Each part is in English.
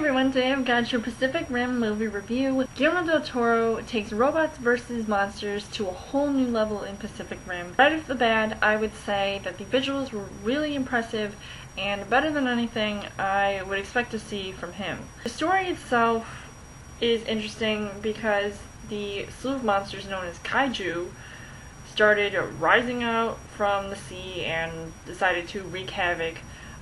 everyone, today I've got your Pacific Rim movie review. Guillermo del Toro takes robots versus monsters to a whole new level in Pacific Rim. Right off the bat, I would say that the visuals were really impressive and better than anything I would expect to see from him. The story itself is interesting because the slew of monsters known as kaiju started rising out from the sea and decided to wreak havoc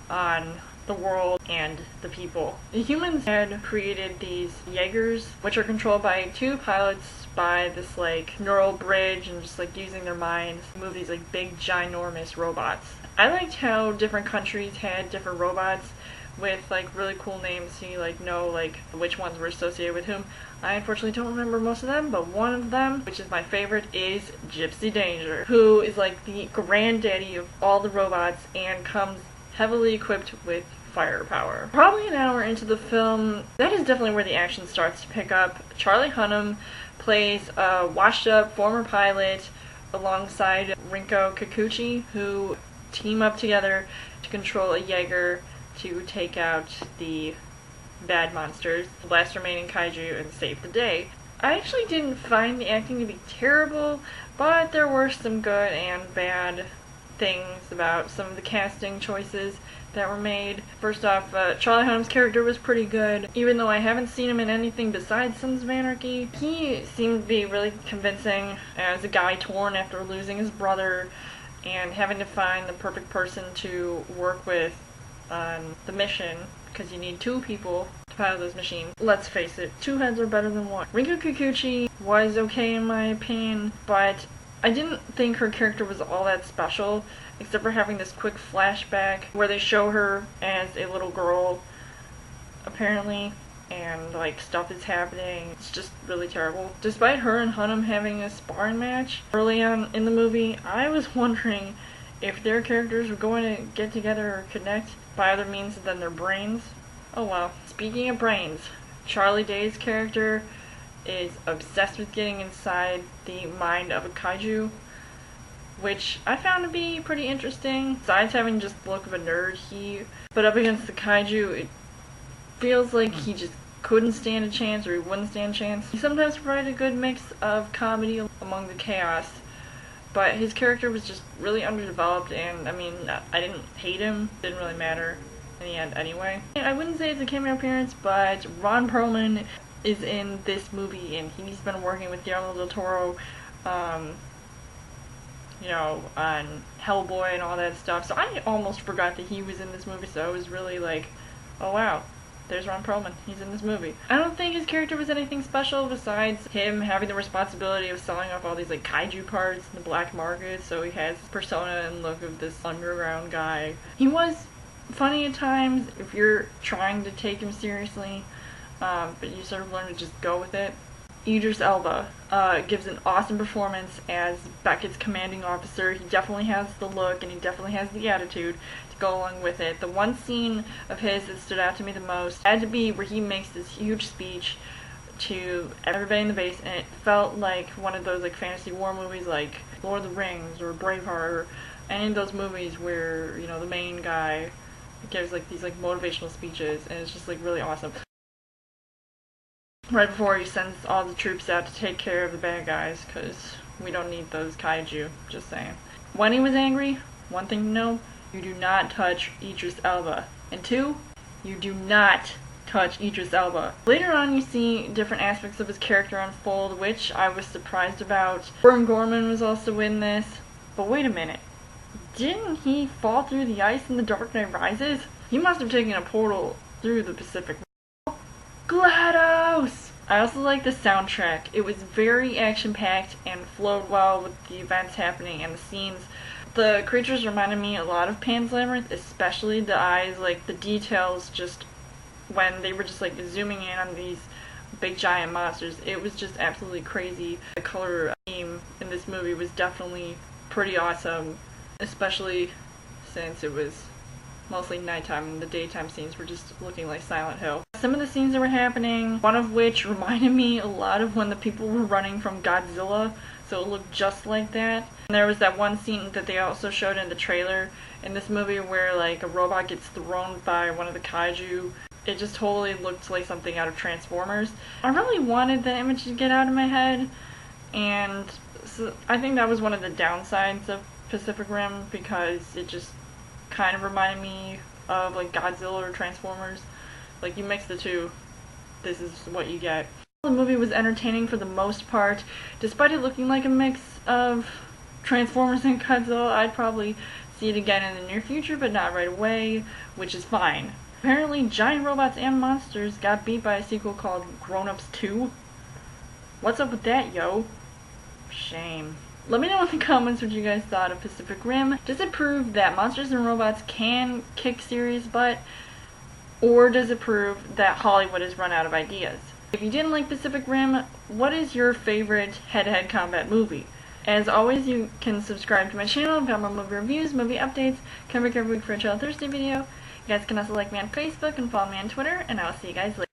on the world and the people. The humans had created these Jaegers, which are controlled by two pilots by this neural bridge and just using their minds to move these big ginormous robots. I liked how different countries had different robots with really cool names, so you know which ones were associated with whom. I unfortunately don't remember most of them, but one of them, which is my favorite, is Gypsy Danger, who is the granddaddy of all the robots and comes heavily equipped with firepower. Probably an hour into the film, that is definitely where the action starts to pick up. Charlie Hunnam plays a washed-up former pilot alongside Rinko Kikuchi, who team up together to control a Jaeger to take out the bad monsters, the last remaining kaiju, and save the day. I actually didn't find the acting to be terrible, but there were some good and bad things about some of the casting choices that were made. First off, Charlie Hunnam's character was pretty good. Even though I haven't seen him in anything besides Sons of Anarchy, he seemed to be really convincing as a guy torn after losing his brother and having to find the perfect person to work with on the mission, because you need two people to pilot those machines. Let's face it, two heads are better than one. Rinko Kikuchi was okay in my opinion, but I didn't think her character was all that special, except for having this quick flashback where they show her as a little girl, apparently, and stuff is happening. It's just really terrible. Despite her and Hunnam having a sparring match early on in the movie, I was wondering if their characters were going to get together or connect by other means than their brains. Oh well. Speaking of brains, Charlie Day's character is obsessed with getting inside the mind of a kaiju, which I found to be pretty interesting. Besides having just the look of a nerd, but up against the kaiju, it feels like he just couldn't stand a chance, or he wouldn't stand a chance. He sometimes provided a good mix of comedy among the chaos, but his character was just really underdeveloped, and I didn't hate him. It didn't really matter in the end anyway. I wouldn't say it's a cameo appearance, but Ron Perlman is in this movie, and he's been working with Guillermo del Toro, on Hellboy and all that stuff, so I almost forgot that he was in this movie, so I was really oh wow, there's Ron Perlman, he's in this movie. I don't think his character was anything special besides him having the responsibility of selling off all these kaiju parts in the black market, so he has persona and look of this underground guy. He was funny at times if you're trying to take him seriously, but you sort of learn to just go with it. Idris Elba gives an awesome performance as Beckett's commanding officer. He definitely has the look and he definitely has the attitude to go along with it. The one scene of his that stood out to me the most had to be where he makes this huge speech to everybody in the base, and it felt like one of those fantasy war movies like Lord of the Rings or Braveheart, or any of those movies where the main guy gives these motivational speeches, and it's just really awesome. Right before he sends all the troops out to take care of the bad guys, because we don't need those kaiju, just saying. When he was angry, one thing to know, you do not touch Idris Elba. And two, you do not touch Idris Elba. Later on you see different aspects of his character unfold, which I was surprised about. Burn Gorman was also in this. But wait a minute, didn't he fall through the ice in The Dark Knight Rises? He must have taken a portal through the Pacific. GLaDOS! I also like the soundtrack. It was very action-packed and flowed well with the events happening and the scenes. The creatures reminded me a lot of Pan's Labyrinth, especially the eyes, the details, just when they were just zooming in on these big giant monsters. It was just absolutely crazy. The color scheme in this movie was definitely pretty awesome, especially since it was mostly nighttime and the daytime scenes were just looking like Silent Hill. Some of the scenes that were happening, one of which reminded me a lot of when the people were running from Godzilla, so it looked just like that. And there was that one scene that they also showed in the trailer in this movie where a robot gets thrown by one of the kaiju it just totally looked like something out of Transformers. I really wanted that image to get out of my head, and so I think that was one of the downsides of Pacific Rim, because it just kind of reminded me of like Godzilla or Transformers. Like, you mix the two, this is what you get. The movie was entertaining for the most part. Despite it looking like a mix of Transformers and Godzilla, I'd probably see it again in the near future, but not right away, which is fine. Apparently, giant robots and monsters got beat by a sequel called Grown Ups 2. What's up with that, yo? Shame. Let me know in the comments what you guys thought of Pacific Rim. Does it prove that monsters and robots can kick serious butt? Or does it prove that Hollywood has run out of ideas? If you didn't like Pacific Rim, what is your favorite head-to-head combat movie? As always, you can subscribe to my channel and find more movie reviews, movie updates, come back every week for a Chill Thursday video. You guys can also like me on Facebook and follow me on Twitter, and I will see you guys later.